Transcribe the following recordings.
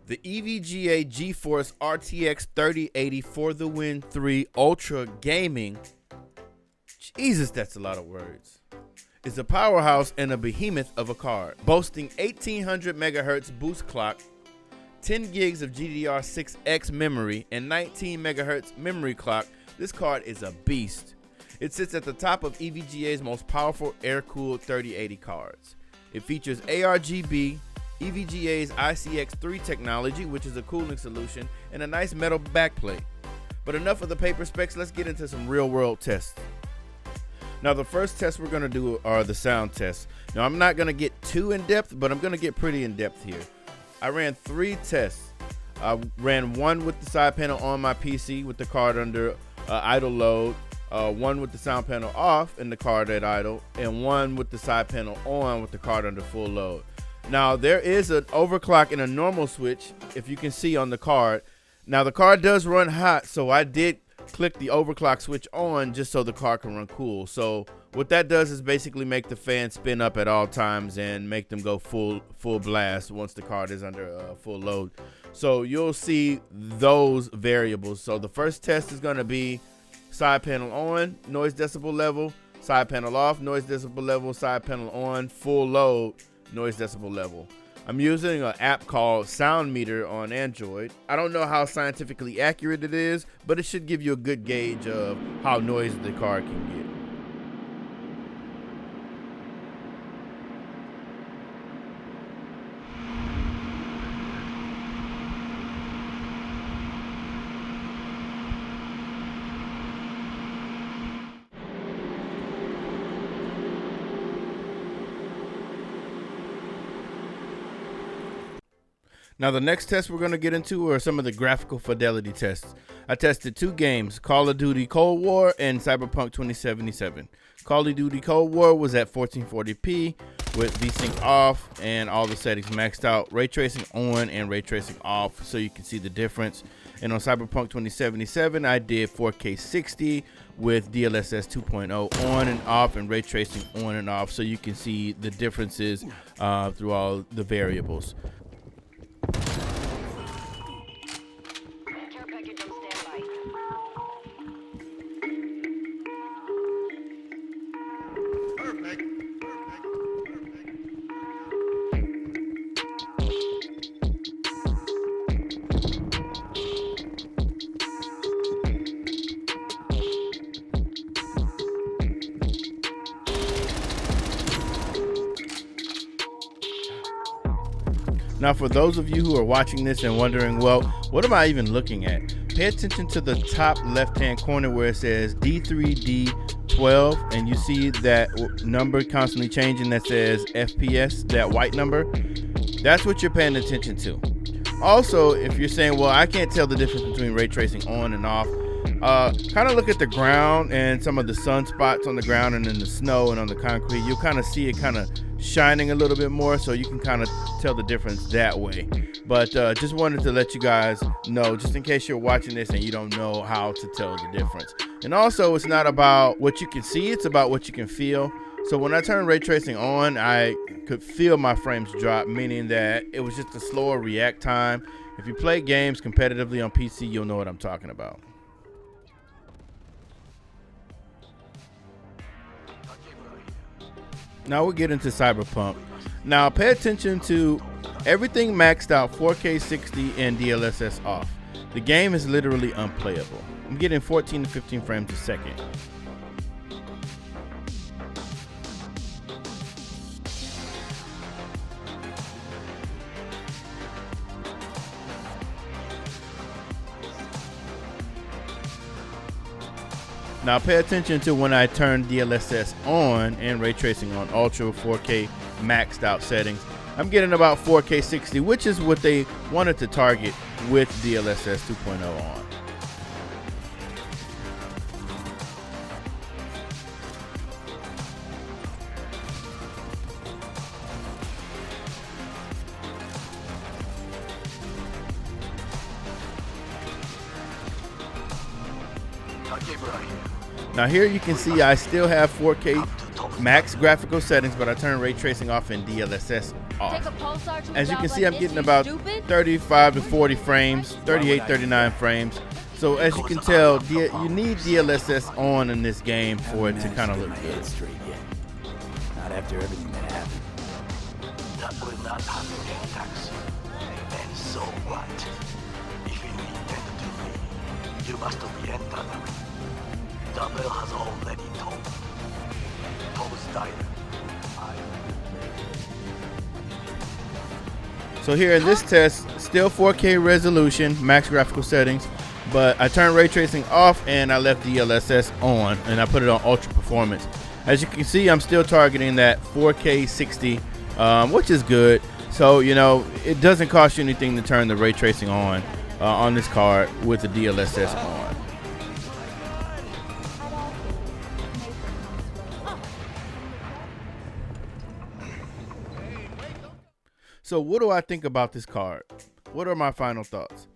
The EVGA Geforce RTX 3080 for the Win 3 Ultra Gaming, Jesus, that's a lot of words, is a powerhouse and a behemoth of a card. Boasting 1800 megahertz boost clock, 10 gigs of GDDR6X memory, and 19 megahertz memory clock, this card is a beast. It sits at the top of EVGA's most powerful air-cooled 3080 cards. It features ARGB, EVGA's ICX3 technology, which is a cooling solution, and a nice metal backplate. But enough of the paper specs, let's get into some real-world tests. Now, the first test we're going to do are the sound tests. Now, I'm not going to get too in-depth, but I'm going to get pretty in-depth here. I ran 3 tests. I ran one with the side panel on my PC with the card under idle load, one with the sound panel off and the card at idle, and one with the side panel on with the card under full load. Now, there is an overclock and a normal switch, if you can see on the card. Now, the card does run hot, so I did click the overclock switch on just so the card can run cool. So what that does is basically make the fan spin up at all times and make them go full blast once the card is under full load. So you'll see those variables. So the first test is going to be side panel on, noise decibel level, side panel off, noise decibel level, side panel on, full load, noise decibel level. I'm using an app called Sound Meter on Android. I don't know how scientifically accurate it is, but it should give you a good gauge of how noisy the card can get. Now, the next test we're going to get into are some of the graphical fidelity tests. I tested 2 games, Call of Duty Cold War and Cyberpunk 2077. Call of Duty Cold War was at 1440p with VSync off and all the settings maxed out, ray tracing on and ray tracing off so you can see the difference. And on Cyberpunk 2077, I did 4K 60 with DLSS 2.0 on and off and ray tracing on and off so you can see the differences through all the variables. Now, for those of you who are watching this and wondering, well, what am I even looking at? Pay attention to the top left-hand corner where it says D3D12, and you see that number constantly changing that says FPS, that white number. That's what you're paying attention to. Also, if you're saying, well, I can't tell the difference between ray tracing on and off, kind of look at the ground and some of the sunspots on the ground and in the snow and on the concrete. You'll kind of see it kind of shining a little bit more, so you can kind of tell the difference that way. But just wanted to let you guys know, just in case you're watching this and you don't know how to tell the difference. And also, it's not about what you can see, it's about what you can feel. So when I turned ray tracing on, I could feel my frames drop, meaning that it was just a slower react time. If you play games competitively on PC, you'll know what I'm talking about. Now we'll get into Cyberpunk. Now pay attention to everything maxed out 4K 60 and DLSS off. The game is literally unplayable. I'm getting 14 to 15 frames a second. Now pay attention to when I turn DLSS on and ray tracing on Ultra 4K maxed out settings. I'm getting about 4K 60, which is what they wanted to target with DLSS 2.0 on. Now here you can see I still have 4K max graphical settings, but I turn ray tracing off and DLSS off. As you can see, I'm getting about 35 to 40 frames, 38, 39 frames. So as you can tell, you need DLSS on in this game for it to kind of look good. Not after everything that happened. That will not happen anytime soon. And so what? If you intend to me, you must re-enter them. The bell has already told. Tom's died. So here in this test, still 4K resolution, max graphical settings, but I turned ray tracing off and I left DLSS on, and I put it on ultra performance. As you can see, I'm still targeting that 4K 60, which is good. So, you know, it doesn't cost you anything to turn the ray tracing on this card with the DLSS on. So what do I think about this card? What are my final thoughts?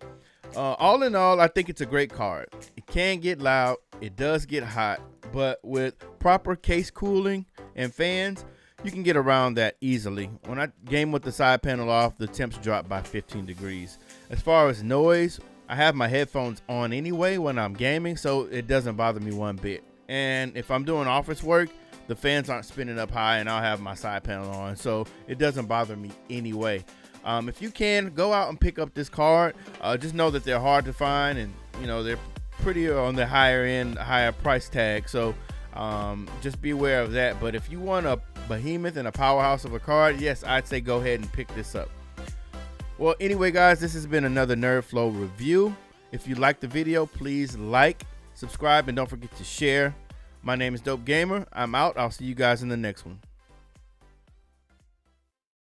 All in all, I think it's a great card. It can get loud, it does get hot, but with proper case cooling and fans, you can get around that easily. When I game with the side panel off, the temps drop by 15 degrees. As far as noise, I have my headphones on anyway when I'm gaming, so it doesn't bother me one bit. And if I'm doing office work, the fans aren't spinning up high and I'll have my side panel on, so it doesn't bother me anyway. If you can, go out and pick up this card. Just know that they're hard to find, and you know they're pretty on the higher end, higher price tag, so just be aware of that. But if you want a behemoth and a powerhouse of a card, yes, I'd say go ahead and pick this up. Well, anyway guys, this has been another Nerdflow review. If you liked the video, please like, subscribe, and don't forget to share. My name is Dope Gamer. I'm out. I'll see you guys in the next one.